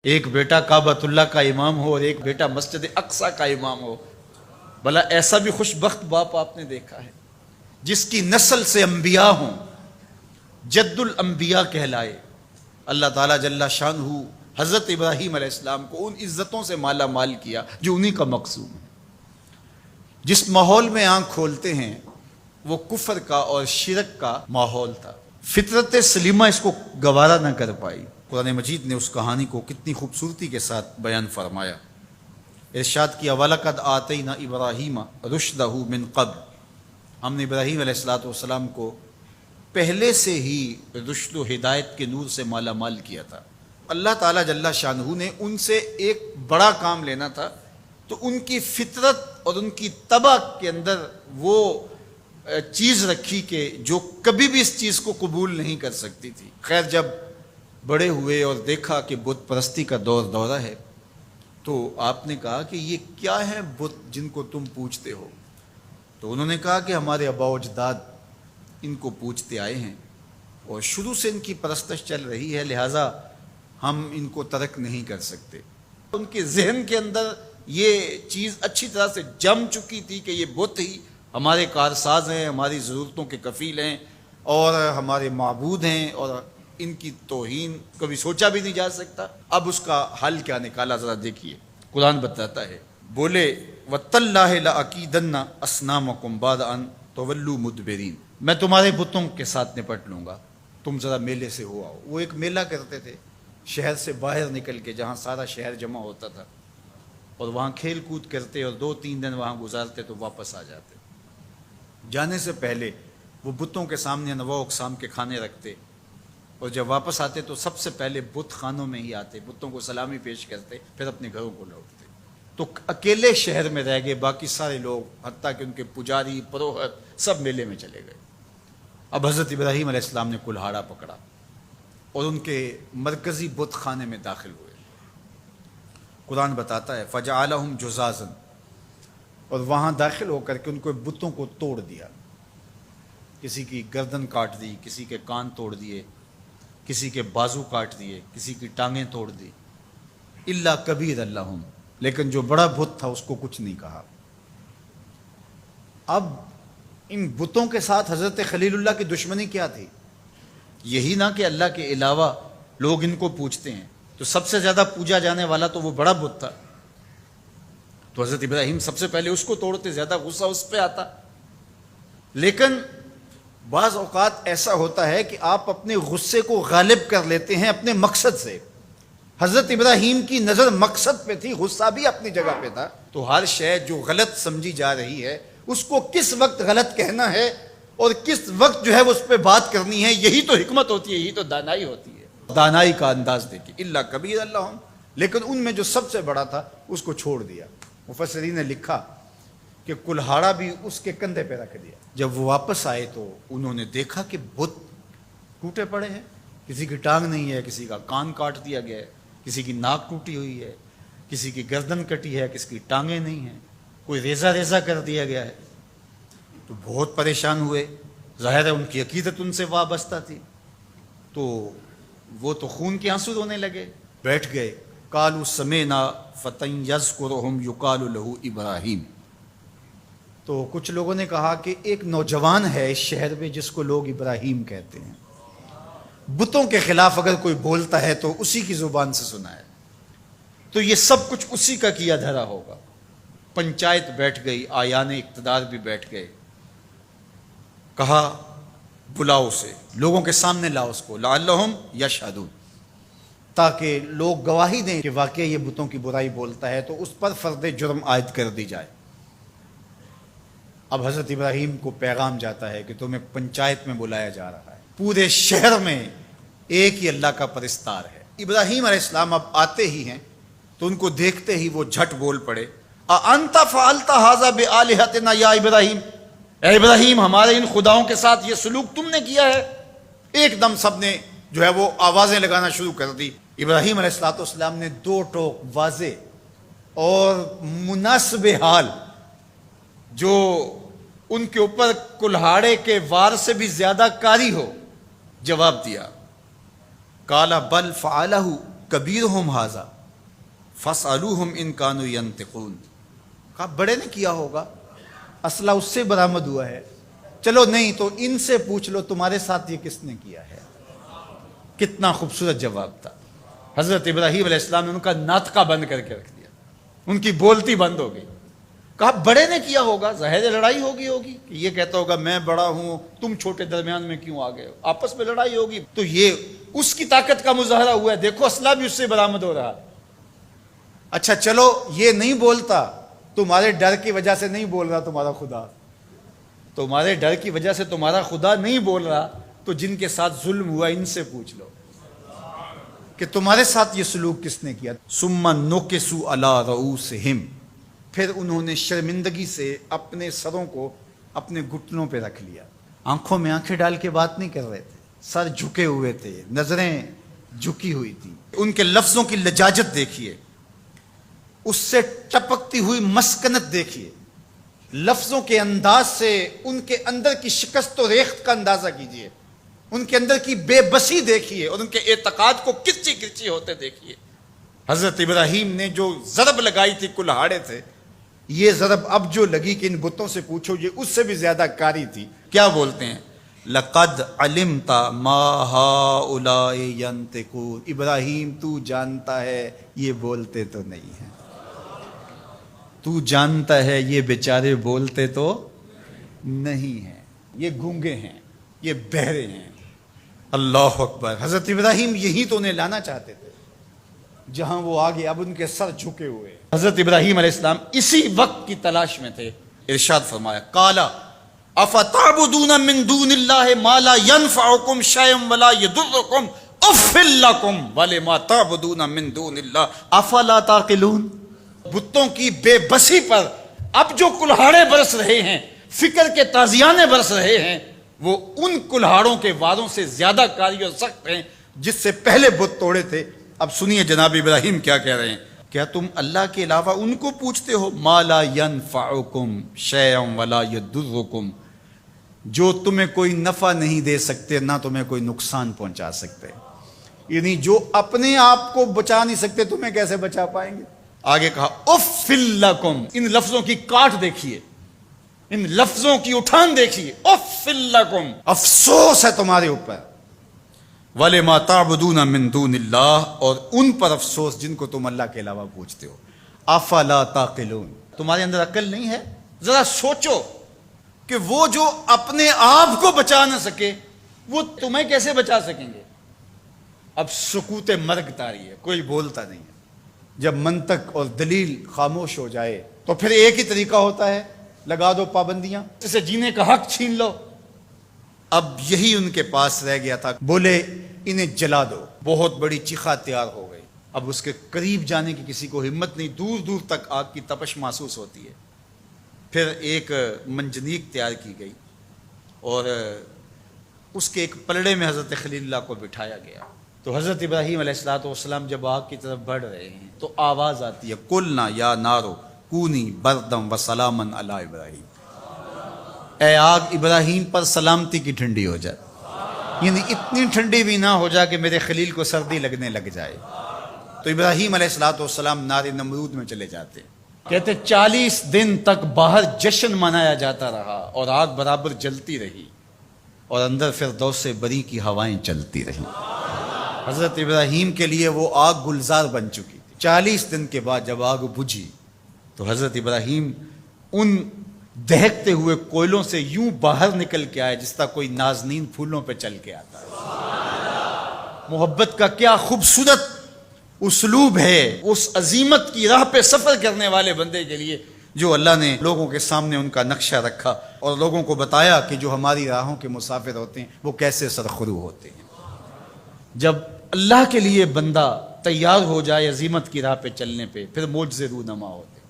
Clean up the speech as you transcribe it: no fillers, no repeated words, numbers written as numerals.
ایک بیٹا کعبۃ اللہ کا امام ہو اور ایک بیٹا مسجد اقصی کا امام ہو، بھلا ایسا بھی خوش بخت باپ آپ نے دیکھا ہے جس کی نسل سے انبیاء ہوں، جد الانبیاء کہلائے؟ اللہ تعالیٰ جل شانہ حضرت ابراہیم علیہ السلام کو ان عزتوں سے مالا مال کیا جو انہی کا مقصوم ہے۔ جس ماحول میں آنکھ کھولتے ہیں وہ کفر کا اور شرک کا ماحول تھا، فطرت سلیمہ اس کو گوارا نہ کر پائی۔ قرآن مجید نے اس کہانی کو کتنی خوبصورتی کے ساتھ بیان فرمایا، ارشاد کیا وَلَقَدْ آتَيْنَا إِبْرَاهِيمَ رُشْدَهُ مِنْ قَبْلُ، ہم نے ابراہیم علیہ السلام کو پہلے سے ہی رشد و ہدایت کے نور سے مالا مال کیا تھا۔ اللہ تعالیٰ جل شانہ نے ان سے ایک بڑا کام لینا تھا، تو ان کی فطرت اور ان کی طبع کے اندر وہ چیز رکھی کہ جو کبھی بھی اس چیز کو قبول نہیں کر سکتی تھی۔ خیر جب بڑے ہوئے اور دیکھا کہ بت پرستی کا دورہ ہے، تو آپ نے کہا کہ یہ کیا ہے بت جن کو تم پوجتے ہو؟ تو انہوں نے کہا کہ ہمارے آباء و اجداد ان کو پوجتے آئے ہیں اور شروع سے ان کی پرستش چل رہی ہے، لہٰذا ہم ان کو ترک نہیں کر سکتے۔ ان کے ذہن کے اندر یہ چیز اچھی طرح سے جم چکی تھی کہ یہ بت ہی ہمارے کارساز ہیں، ہماری ضرورتوں کے کفیل ہیں اور ہمارے معبود ہیں، اور ان کی توہین کبھی سوچا بھی نہیں جا سکتا۔ اب اس کا حل کیا نکالا ذرا دیکھیے، قرآن بتاتا ہے، بولے وَتَاللَّهِ لَأَكِيدَنَّ أَصْنَامَكُمْ بَعْدَ أَن تُوَلُّوا مُدْبِرِينَ، میں تمہارے بتوں کے ساتھ نپٹ لوں گا، تم ذرا میلے سے ہو آؤ۔ وہ ایک میلہ کرتے تھے شہر سے باہر نکل کے، جہاں سارا شہر جمع ہوتا تھا، اور وہاں کھیل کود کرتے اور 2-3 دن وہاں گزارتے تو واپس آ جاتے۔ جانے سے پہلے وہ بتوں کے سامنے انواع و اقسام کے کھانے رکھتے، اور جب واپس آتے تو سب سے پہلے بت خانوں میں ہی آتے، بتوں کو سلامی پیش کرتے، پھر اپنے گھروں کو لوٹتے۔ تو اکیلے شہر میں رہ گئے، باقی سارے لوگ حتیٰ کہ ان کے پجاری پروہت سب میلے میں چلے گئے۔ اب حضرت ابراہیم علیہ السلام نے کلہاڑا پکڑا اور ان کے مرکزی بت خانے میں داخل ہوئے۔ قرآن بتاتا ہے فَجَعَلَهُمْ جُزَازًا، اور وہاں داخل ہو کر کے ان کو بتوں کو توڑ دیا، کسی کی گردن کاٹ دی، کسی کے کان توڑ دیے، کسی کے بازو کاٹ دیے، کسی کی ٹانگیں توڑ دی، الا کبیر لہم، لیکن جو بڑا بت تھا اس کو کچھ نہیں کہا۔ اب ان بتوں کے ساتھ حضرت خلیل اللہ کی دشمنی کیا تھی؟ یہی نہ کہ اللہ کے علاوہ لوگ ان کو پوجتے ہیں، تو سب سے زیادہ پوجا جانے والا تو وہ بڑا بت تھا، تو حضرت ابراہیم سب سے پہلے اس کو توڑتے، زیادہ غصہ اس پہ آتا۔ لیکن بعض اوقات ایسا ہوتا ہے کہ آپ اپنے غصے کو غالب کر لیتے ہیں اپنے مقصد سے۔ حضرت ابراہیم کی نظر مقصد پہ تھی، غصہ بھی اپنی جگہ پہ تھا۔ تو ہر شے جو غلط سمجھی جا رہی ہے اس کو کس وقت غلط کہنا ہے اور کس وقت جو ہے وہ اس پہ بات کرنی ہے، یہی تو حکمت ہوتی ہے، یہی تو دانائی ہوتی ہے۔ دانائی کا انداز دیکھیے، الا کبیر اللہم، لیکن ان میں جو سب سے بڑا تھا اس کو چھوڑ دیا۔ مفسرین نے لکھا کہ کلہاڑا بھی اس کے کندھے پہ رکھ دیا۔ جب وہ واپس آئے تو انہوں نے دیکھا کہ بت ٹوٹے پڑے ہیں، کسی کی ٹانگ نہیں ہے، کسی کا کان کاٹ دیا گیا ہے، کسی کی ناک ٹوٹی ہوئی ہے، کسی کی گردن کٹی ہے، کسی کی ٹانگیں نہیں ہیں، کوئی ریزہ کر دیا گیا ہے۔ تو بہت پریشان ہوئے، ظاہر ہے ان کی عقیدت ان سے وابستہ تھی، تو وہ تو خون کے آنسو رونے لگے، بیٹھ گئے۔ قالوا سمعنا فتى يذكرهم يقال له ابراہیم، تو کچھ لوگوں نے کہا کہ ایک نوجوان ہے اس شہر میں جس کو لوگ ابراہیم کہتے ہیں، بتوں کے خلاف اگر کوئی بولتا ہے تو اسی کی زبان سے سنا ہے، تو یہ سب کچھ اسی کا کیا دھرا ہوگا۔ پنچایت بیٹھ گئی، آیان اقتدار بھی بیٹھ گئے، کہا بلاؤ اسے، لوگوں کے سامنے لاؤ اس کو، لعلہم یشہدون، تاکہ لوگ گواہی دیں کہ واقعی یہ بتوں کی برائی بولتا ہے، تو اس پر فرض جرم عائد کر دی جائے۔ اب حضرت ابراہیم کو پیغام جاتا ہے کہ تمہیں پنچایت میں بلایا جا رہا ہے، پورے شہر میں ایک ہی اللہ کا پرستار ہے۔ ابراہیم علیہ السلام اب آتے ہی ہیں تو ان کو دیکھتے ہی وہ جھٹ بول پڑے، اَأَنْتَ فَعَلْتَ هَذَا بِآلِهَتِنَا یا ابراہیم، اے ابراہیم ہمارے ان خداؤں کے ساتھ یہ سلوک تم نے کیا ہے؟ ایک دم سب نے جو ہے وہ آوازیں لگانا شروع کر دی۔ ابراہیم علیہ السلام نے 2 ٹوک واضح اور مناسب حال جو ان کے اوپر کلہاڑے کے وار سے بھی زیادہ کاری ہو جواب دیا۔ قال بل فعلہ کبیرہم ھذا فاسألوہم ان کانوا ینطقون. کہا بڑے نے کیا ہوگا، اسلحہ اس سے برآمد ہوا ہے، چلو نہیں تو ان سے پوچھ لو تمہارے ساتھ یہ کس نے کیا ہے. کتنا خوبصورت جواب تھا. حضرت ابراہیم علیہ السلام نے ان کا ناطقہ بند کر کے رکھ دیا، ان کی بولتی بند ہو گئی. کہا بڑے نے کیا ہوگا، ظاہر لڑائی ہوگی کہ یہ کہتا ہوگا میں بڑا ہوں تم چھوٹے، درمیان میں کیوں آ گئے ہو، آپس میں لڑائی ہوگی. تو یہ اس کی طاقت کا مظاہرہ ہوا ہے، دیکھو اسلحہ بھی اس سے برآمد ہو رہا ہے. اچھا چلو یہ نہیں بولتا، تمہارے ڈر کی وجہ سے نہیں بول رہا تمہارا خدا، تمہارے ڈر کی وجہ سے تمہارا خدا نہیں بول رہا، تو جن کے ساتھ ظلم ہوا ان سے پوچھ لو کہ تمہارے ساتھ یہ سلوک کس نے کیا. ثم نکسوا علی رؤوسہم، پھر انہوں نے شرمندگی سے اپنے سروں کو اپنے گھٹنوں پہ رکھ لیا. آنکھوں میں آنکھیں ڈال کے بات نہیں کر رہے تھے، سر جھکے ہوئے تھے، نظریں جھکی ہوئی تھی. ان کے لفظوں کی لجاجت دیکھیے، اس سے ٹپکتی ہوئی مسکنت دیکھیے، لفظوں کے انداز سے ان کے اندر کی شکست و ریخت کا اندازہ کیجیے، ان کے اندر کی بے بسی دیکھیے اور ان کے اعتقاد کو کرچی کرچی ہوتے دیکھیے. حضرت ابراہیم نے جو ضرب لگائی تھی کلہاڑے تھے، یہ ضرب اب جو لگی کہ ان بتوں سے پوچھو یہ اس سے بھی زیادہ کاری تھی. کیا بولتے ہیں؟ لقد علمت ما هؤلاء ينطقون. ابراہیم تو جانتا ہے یہ بولتے تو نہیں ہیں، تو جانتا ہے یہ بیچارے بولتے تو نہیں ہیں، یہ گونگے ہیں، یہ بہرے ہیں. اللہ اکبر. حضرت ابراہیم یہی تو انہیں لانا چاہتے تھے جہاں وہ آگے اب ان کے سر جھکے ہوئے. حضرت ابراہیم علیہ السلام اسی وقت کی تلاش میں تھے. ارشاد فرمایا قال افتعبدون من دون اللہ ما لا ينفعکم شیئا ولا یضرکم اف لکم ولما تعبدون من دون اللہ افلا تعقلون. بتوں کی بے بسی پر اب جو کلہاڑے برس رہے ہیں، فکر کے تازیانے برس رہے ہیں، وہ ان کلہاڑوں کے واروں سے زیادہ کاری اور سخت ہیں جس سے پہلے بت توڑے تھے. اب سنیے جناب ابراہیم کیا کہہ رہے ہیں. کیا تم اللہ کے علاوہ ان کو پوچھتے ہو ما لا ینفعکم شیئا ولا یضرکم، جو تمہیں کوئی نفع نہیں دے سکتے نہ تمہیں کوئی نقصان پہنچا سکتے، یعنی جو اپنے آپ کو بچا نہیں سکتے تمہیں کیسے بچا پائیں گے. آگے کہا اف لکم. ان لفظوں کی کاٹ دیکھیے، ان لفظوں کی اٹھان دیکھیے. اف لکم، افسوس ہے تمہارے اوپر. وَلِمَا تَعْبُدُونَ مِن دُونِ اللَّهِ، اور ان پر افسوس جن کو تم اللہ کے علاوہ پوچھتے ہو. افلا تعقلون، تمہارے اندر عقل نہیں ہے؟ ذرا سوچو کہ وہ جو اپنے آپ کو بچا نہ سکے وہ تمہیں کیسے بچا سکیں گے. اب سکوت مرگ طاری ہے، کوئی بولتا نہیں ہے. جب منطق اور دلیل خاموش ہو جائے تو پھر ایک ہی طریقہ ہوتا ہے، لگا دو پابندیاں، اسے جینے کا حق چھین لو. اب یہی ان کے پاس رہ گیا تھا. بولے انہیں جلا دو. بہت بڑی چیخا تیار ہو گئی. اب اس کے قریب جانے کی کسی کو ہمت نہیں، دور دور تک آگ کی تپش محسوس ہوتی ہے. پھر ایک منجنیق تیار کی گئی اور اس کے ایک پلڑے میں حضرت خلیل اللہ کو بٹھایا گیا. تو حضرت ابراہیم علیہ السلام جب آگ کی طرف بڑھ رہے ہیں تو آواز آتی ہے قلنا یا نارو کونی بردم و سلاما علی ابراہیم. اے آگ ابراہیم پر سلامتی کی ٹھنڈی ہو جائے، یعنی اتنی ٹھنڈی بھی نہ ہو جائے کہ میرے خلیل کو سردی لگنے لگ جائے. تو ابراہیم علیہ السلام نار نمرود میں چلے جاتے. کہتے 40 دن تک باہر جشن منایا جاتا رہا اور آگ برابر جلتی رہی اور اندر فردوس بری کی ہوائیں چلتی رہی. حضرت ابراہیم کے لیے وہ آگ گلزار بن چکی تھی. 40 دن کے بعد جب آگ بجھی تو حضرت ابراہیم ان دہکتے ہوئے کوئلوں سے یوں باہر نکل کے آئے جس طرح کوئی نازنین پھولوں پہ چل کے آتا ہے. محبت کا کیا خوبصورت اسلوب ہے اس عظیمت کی راہ پہ سفر کرنے والے بندے کے لیے جو اللہ نے لوگوں کے سامنے ان کا نقشہ رکھا اور لوگوں کو بتایا کہ جو ہماری راہوں کے مسافر ہوتے ہیں وہ کیسے سرخرو ہوتے ہیں. جب اللہ کے لیے بندہ تیار ہو جائے عظیمت کی راہ پہ چلنے پہ، پھر معجزے رونما ہوتے ہیں.